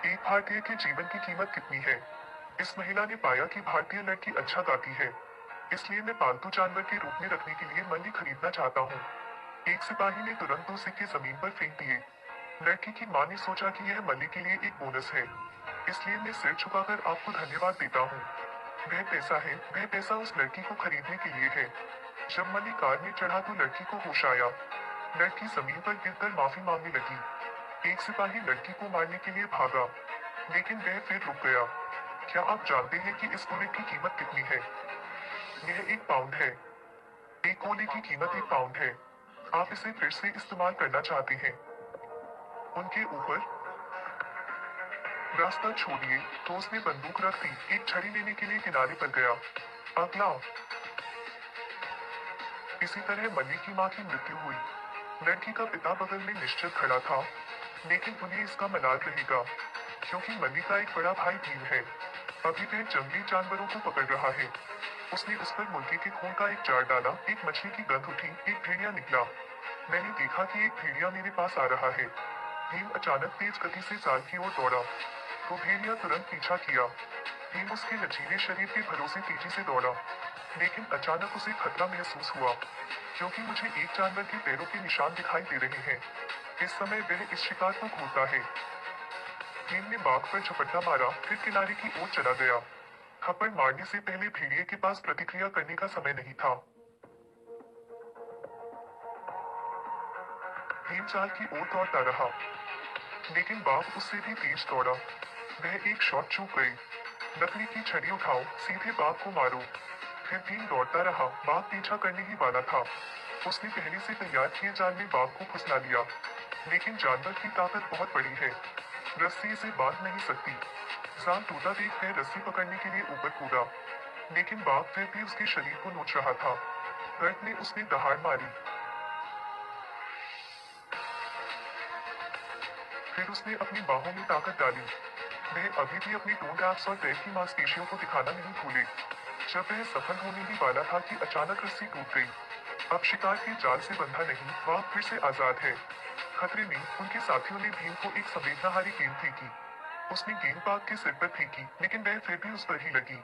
एक भारतीय के जीवन की कीमत कितनी है? इस महिला ने पाया कि भारतीय लड़की अच्छा गाती है, इसलिए मैं पालतू जानवर के रूप में रखने के लिए मल्ली खरीदना चाहता हूँ। एक सिपाही ने तुरंत 2 सिक्के जमीन पर फेंक दिए। लड़की की माँ ने सोचा कि यह मल्ली के लिए एक बोनस है, इसलिए मैं सिर झुकाकर आपको धन्यवाद देता हूँ। वह पैसा उस लड़की को खरीदने के लिए है। जब मल्ली कार में चढ़ा तो लड़की को होश आया। लड़की जमीन पर गिरकर माफी मांगने लगी। एक सिपाही लड़की को मारने के लिए भागा, लेकिन वह फिर रुक गया। क्या आप जानते हैं कि इस बुलेट की कीमत कितनी है? यह 1 पाउंड है। एक गोली की कीमत 1 पाउंड है। आप इसे फिर से इस्तेमाल करना चाहते हैं? उनके ऊपर रास्ता छोड़िए। तो उसने बंदूक रख दी, एक छड़ी लेने के लिए किनारे पर गया। अगला। इसी तरह मल्ली की माँ की मृत्यु हुई। लड़की का पिता बगल में निश्चित खड़ा था, लेकिन उन्हें इसका मलाल रहेगा, क्योंकि मल्ली का एक बड़ा भाई भीम है। अभी वह जंगली जानवरों को पकड़ रहा है। उसने उस पर मुर्गी के खून का एक जार डाला, एक मछली की गंध उठी, एक भेड़िया निकला। मैंने देखा कि एक भेड़िया मेरे पास आ रहा है। भीम अचानक तेज गति से जाल की ओर दौड़ा, तो भेड़िया तुरंत पीछा किया। भीम उसके लचीले शरीर के भरोसे तेजी से दौड़ा, लेकिन अचानक उसे खतरा महसूस हुआ, क्योंकि मुझे एक जानवर के पैरों के निशान दिखाई दे रहे हैं। इस समय वह इस शिकार को घूरता है। भीम ने बाघ पर झपट्टा मारा, फिर किनारे की ओर चला गया। थप्पड़ मारने से पहले भेड़िए के पास प्रतिक्रिया करने का समय नहीं था। भीम चाल की ओर दौड़ता रहा, लेकिन बाघ उससे भी तेज दौड़ा। वह एक शॉट चूक गई। लकड़ी की छड़ी उठाओ, सीधे बाघ को मारो। फिर भीम दौड़ता रहा, बाघ पीछा करने ही वाला था। उसने पहले से तैयार किए जाल में बाघ को फंसा लिया, लेकिन जानवर की ताकत बहुत बड़ी है। रस्सी इसे बांध नहीं सकती। जाल टूटा देख वह रस्सी पकड़ने के लिए ऊपर कूदा, लेकिन बाघ फिर भी उसके शरीर को नोच रहा था। दर्द ने उसने दहाड़ मारी। फिर उसने अपनी बाहों में ताकत डाली। वह अभी भी अपनी टोन एप्स और पैर की मांसपेशियों को दिखाना नहीं भूले। जब वह सफल होने ही वाला था कि अचानक रस्सी टूट गई। अब शिकार के जाल से बंधा नहीं, बाघ फिर से आजाद है। खतरे में उनके साथियों ने भीम को एक संवेदनाहारी गेंद फेंकी। उसने गेंद बाघ के सिर पर फेंकी, लेकिन वह फिर भी उस पर ही लगी।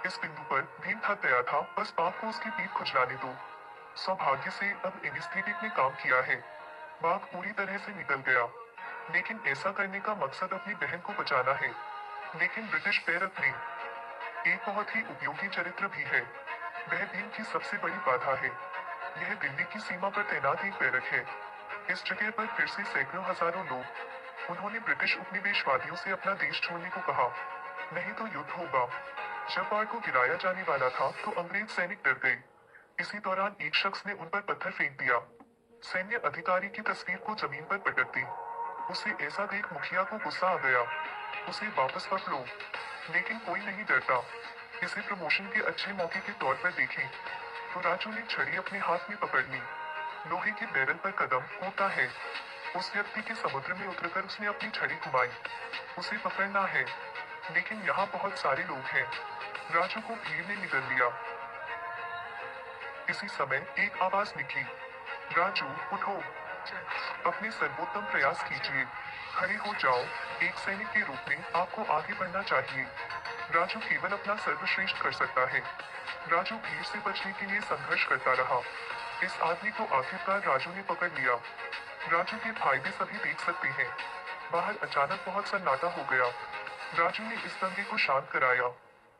इस बिंदु पर भीम थक गया था, बस बाघ को उसकी पीठ खुजलाने दो। सौभाग्य से अब एनेस्थेटिक ने काम किया है। बाघ पूरी तरह से निकल गया, लेकिन ऐसा करने का मकसद अपनी बहन को बचाना है। लेकिन ब्रिटिश पैरत ने एक बहुत ही उपयोगी चरित्र भी है। वह भीम की सबसे बड़ी बाधा है। यह दिल्ली की सीमा पर तैनात एक बैरक है। इस जगह पर फिर से सैकड़ों हजारों लोग। उन्होंने ब्रिटिश उपनिवेशवादियों से अपना देश छोड़ने को कहा, नहीं तो युद्ध होगा। जब बाढ़ को गिराया जाने वाला था तो अंग्रेज सैनिक डर गए। इसी दौरान एक शख्स ने उन पर पत्थर फेंक दिया। सैन्य अधिकारी की तस्वीर को जमीन पर पटक दी। उसे ऐसा देख मुखिया को गुस्सा आ गया। उसे वापस पकड़ो, लेकिन कोई नहीं डरता। इसे प्रमोशन के अच्छे मौके के तौर पर देखें। तो राजू ने छड़ी अपने हाथ में पकड़ ली। लोहे के बैरल पर कदम होता है। उस व्यक्ति के समुद्र में उतरकर उसने अपनी छड़ी घुमाई। उसे पकड़ना है, लेकिन यहाँ बहुत सारे लोग हैं। राजू को भीड़ ने निगल लिया। इसी समय एक आवाज निकली, राजू उठो, अपने सर्वोत्तम प्रयास कीजिए, खड़े हो जाओ। एक सैनिक के रूप में आपको आगे बढ़ना चाहिए। राजू केवल अपना सर्वश्रेष्ठ कर सकता है। राजू भीड़ से बचने के लिए संघर्ष करता रहा। इस आदमी को आखिरकार राजू ने पकड़ लिया। राजू के फायदे सभी देख सकते हैं। बाहर अचानक बहुत सन्नाटा हो गया। राजू ने इस दंगे को शांत कराया।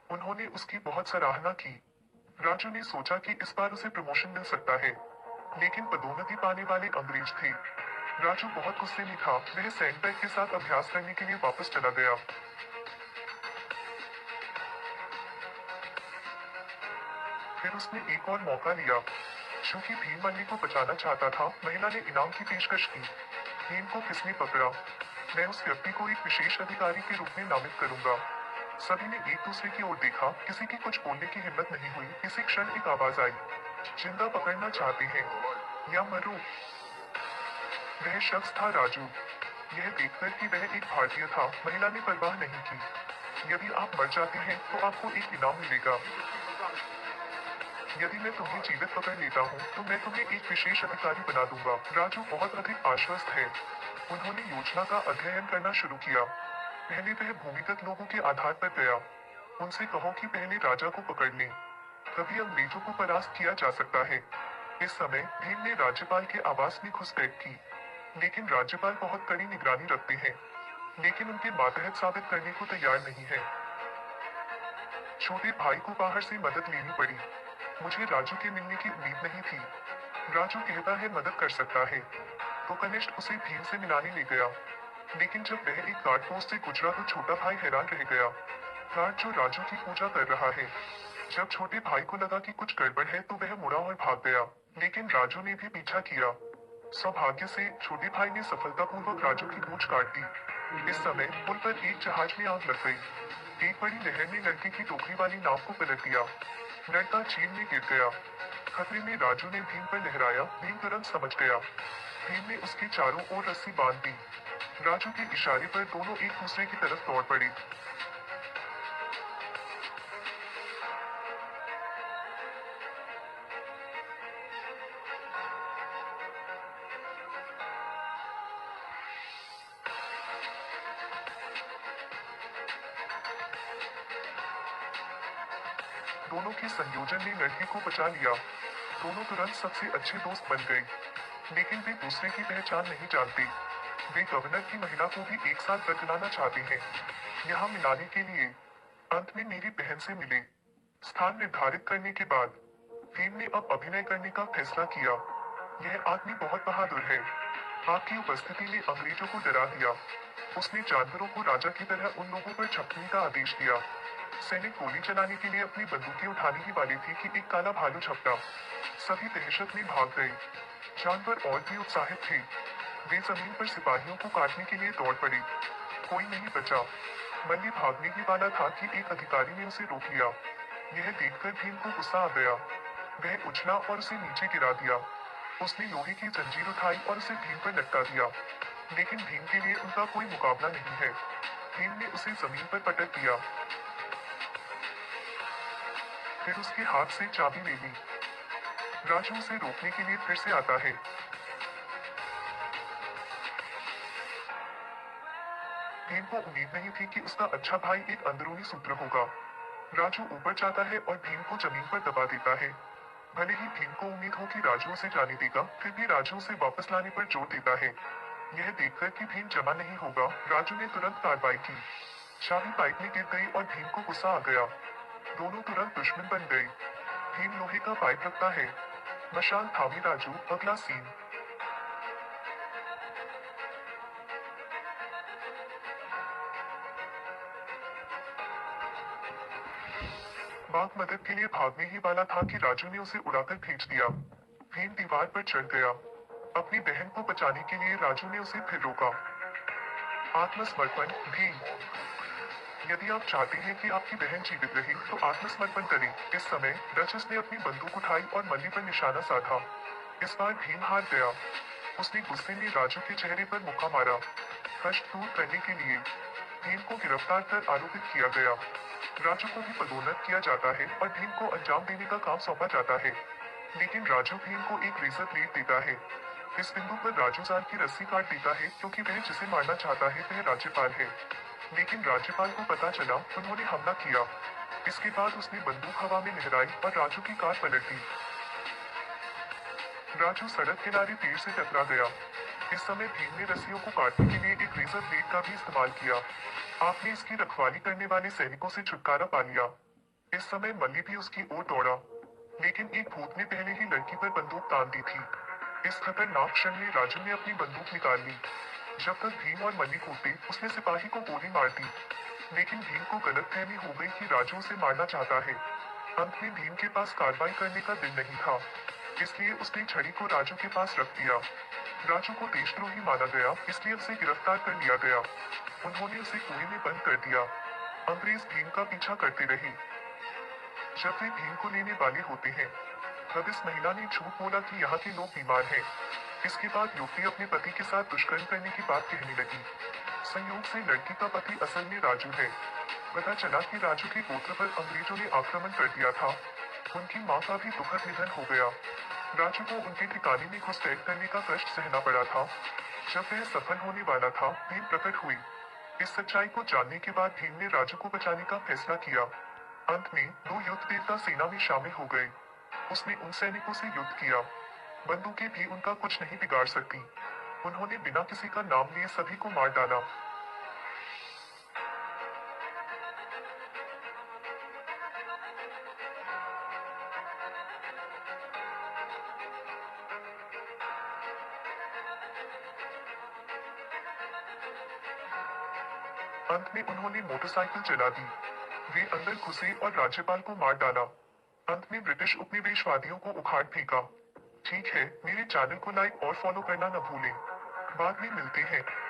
उन्होंने उसकी बहुत सराहना की। राजू ने सोचा कि इस बार उसे प्रमोशन मिल सकता है, लेकिन पदोन्नति पाने वाले अंग्रेज थे। राजू बहुत गुस्से में था। वह सैंडबैग के साथ अभ्यास करने के लिए वापस चला गया। फिर उसने एक और मौका लिया। चूंकि भीम मल्ली को बचाना चाहता था, महिला ने इनाम की पेशकश की। भीम को किसने पकड़ा? मैं उस व्यक्ति को एक विशेष अधिकारी के रूप में नामित करूंगा। सभी ने एक दूसरे की ओर देखा, किसी की कुछ बोलने की हिम्मत नहीं हुई। इसी क्षण एक आवाज आई, जिंदा पकड़ना चाहते हैं या मरो। वह शख्स था राजू। यह देखकर कि वह एक भारतीय था, महिला ने परवाह नहीं की। यदि आप मर जाते हैं तो आपको एक इनाम मिलेगा। यदि मैं तुम्हें जीवित पकड़ लेता हूँ तो मैं तुम्हें एक विशेष अधिकारी बना दूंगा। राजू बहुत अधिक आश्वस्त है। उन्होंने योजना का अध्ययन करना शुरू किया। पहले वह भूमिगत लोगों के आधार पर गया। उनसे कहो कि पहले राजा को पकड़ लें, तभी अंग्रेजों को परास्त किया जा सकता है। इस समय भीम ने राज्यपाल के आवास में घुसपैठ की, लेकिन राज्यपाल बहुत कड़ी निगरानी रखते हैं, लेकिन उनके मातहत साबित करने को तैयार नहीं है। छोटे भाई को बाहर से मदद लेनी पड़ी। मुझे राजू के मिलने की उम्मीद नहीं थी। राजू कहता है मदद कर सकता है, तो कनिष्ठ उसे भीम से मिलाने ले गया। लेकिन जब वह एक गार्ड पोस्ट से गुजरा तो छोटा भाई हैरान रह गया। गार्ड जो राजू की पूजा कर रहा है। जब छोटे भाई को लगा कि कुछ गड़बड़ है तो वह मुड़ा और भाग गया, लेकिन राजू ने भी पीछा किया। सौभाग्य से छोटे भाई ने सफलतापूर्वक राजू की पूंछ काट दी। इस समय पुल पर एक जहाज में आग लग गई। एक बड़ी लहर ने लड़के की टोकरी वाली नाव को पलट दिया। लड़का झील में गिर गया। खतरे में राजू ने भीम पर लहराया। भीम तुरंत समझ गया। भीम ने उसके चारों ओर रस्सी बांध दी। राजू के इशारे पर दोनों एक दूसरे की तरफ दौड़ पड़े। दोनों के संयोजन ने लड़के को बचा लिया। दोनों तुरंत सबसे अच्छे दोस्त बन गए, लेकिन वे दूसरे की पहचान नहीं जानते। वे गवर्नर की महिला को भी एक साथ बरकराना चाहते हैं, यहाँ मिलाने के लिए। अंत में मेरी बहन से मिले। स्थान निर्धारित करने के बाद भीम ने अब अभिनय करने का फैसला किया। यह आदमी बहुत बहादुर है। आपकी उपस्थिति में अंग्रेजों को डरा दिया। उसने जानवरों को राजा की तरह उन लोगों पर झपकने का आदेश दिया। सैनिक गोली चलाने के लिए अपनी बंदूकें उठाने ही वाले थे कि एक काला भालू झपटा। सभी दहशत में भाग गए। जानवर और भी उत्साहित थे। वे जमीन पर सिपाहियों को काटने के लिए दौड़ पड़े। कोई नहीं बचा। मल्ली भागने ही वाला था कि एक अधिकारी ने उसे रोक लिया। यह देखकर भीम को गुस्सा आ गया। वह उछला और उसे नीचे गिरा दिया। उसने लोहे की जंजीर उठाई और उसे भीम पर लटका दिया, लेकिन भीम के लिए उनका कोई मुकाबला नहीं है। भीम ने उसे जमीन पर पटक दिया, फिर उसके हाथ से चाबी ले ली। राजू उसे रोकने के लिए फिर से आता है। भीम को उम्मीद नहीं थी कि उसका अच्छा भाई एक अंदरूनी सूत्र होगा। राजू ऊपर जाता है और भीम को जमीन पर दबा देता है। भले ही भीम को उम्मीद हो कि राजू उसे जाने देगा, फिर भी राजू उसे वापस लाने पर जोर देता है। यह देखकर कि भीम जमा नहीं होगा, राजू ने तुरंत कार्रवाई की। चाबी पाइप में गिर गई और भीम को गुस्सा आ गया। दोनों तुरंत दुश्मन बन गए। भीम लोहे का पाइप रखता है। मशाल थामे राजू। अगला सीन। बाघ मदद के लिए भागने ही वाला था कि राजू ने उसे उड़ाकर भेज दिया। भीम दीवार पर चढ़ गया। अपनी बहन को बचाने के लिए राजू ने उसे फिर रोका। आत्मसमर्पण। भीम, यदि आप चाहते हैं कि आपकी बहन जीवित रहे तो आत्मसमर्पण करें। इस समय डचस ने अपनी बंदूक उठाई और मल्ली पर निशाना साधा। इस बार भीम हार गया। उसने गुस्से में राजू के चेहरे पर मुक्का मारा। कष्ट दूर करने के लिए भीम को गिरफ्तार कर आरोपित किया गया। राजू को भी पदोन्नत किया जाता है और भीम को अंजाम देने का काम सौंपा जाता है, लेकिन राजू भीम को एक रेजर ब्लेड देता है। इस बिंदु पर राजू जान की रस्सी काट देता है, क्योंकि वह जिसे मारना चाहता है वह राज्यपाल है। लेकिन राज्यपाल को पता चला, उन्होंने हमला किया। इसके बाद उसने बंदूक हवा में लहराई और राजू की कार पलट दी। राजू सड़क किनारे पेड़ से टकरा गया। इस समय भीम ने रस्सियों को काटने के लिए एक रेजर ब्लेड का भी इस्तेमाल किया। आपने इसकी रखवाली करने वाले सैनिकों से छुटकारा पा लिया। इस समय मल्ली भी उसकी ओर दौड़ा, लेकिन एक भूत ने पहले ही लड़की पर बंदूक तान दी थी। इस खतरनाक क्षण में राजू ने अपनी बंदूक निकाल ली। जब तक भीम और मल्ली कूदते, उसने सिपाही को गोली मार दी, लेकिन भीम को गलतफहमी हो गई कि राजू उसे मारना चाहता है। अंत में भीम के पास कार्रवाई करने का दिल नहीं था, इसलिए उसने छड़ी को राजू के पास रख दिया। राजू को देशद्रोही माना गया, इसलिए उसे गिरफ्तार कर लिया गया। उन्होंने उसे कुएं में बंद कर दिया। अंग्रेज भीम का पीछा करते रहे। जब वे भीम को लेने वाले होते हैं, तब इस महिला ने झूठ बोला कि यहाँ के लोग बीमार हैं। इसके बाद युवती अपने पति के साथ दुष्कर्म करने की बात कहने लगी। संयोग से लड़की का पति असल में राजू है। पता चला कि राजू के गोत्र पर अंग्रेजों ने आक्रमण कर दिया था। उनकी मां का भी दुखद निधन हो गया। राजू को उनके ठिकाने में घुसपैठ करने का कष्ट सहना पड़ा था। जब वह सफल होने वाला था, भीम प्रकट हुई। इस सच्चाई को जानने के बाद भीम ने राजू को बचाने का फैसला किया। अंत में दो युद्ध देवता सेना में शामिल हो गए। उसने उन सैनिकों से युद्ध किया। बंदूकें भी उनका कुछ नहीं बिगाड़ सकती। उन्होंने बिना किसी का नाम लिए सभी को मार डाला। अंत में उन्होंने मोटरसाइकिल चला दी। वे अंदर घुसे और राज्यपाल को मार डाला। अंत में ब्रिटिश उपनिवेशवादियों को उखाड़ फेंका। ठीक है, मेरे चैनल को लाइक और फॉलो करना न भूलें। बाद में मिलते हैं।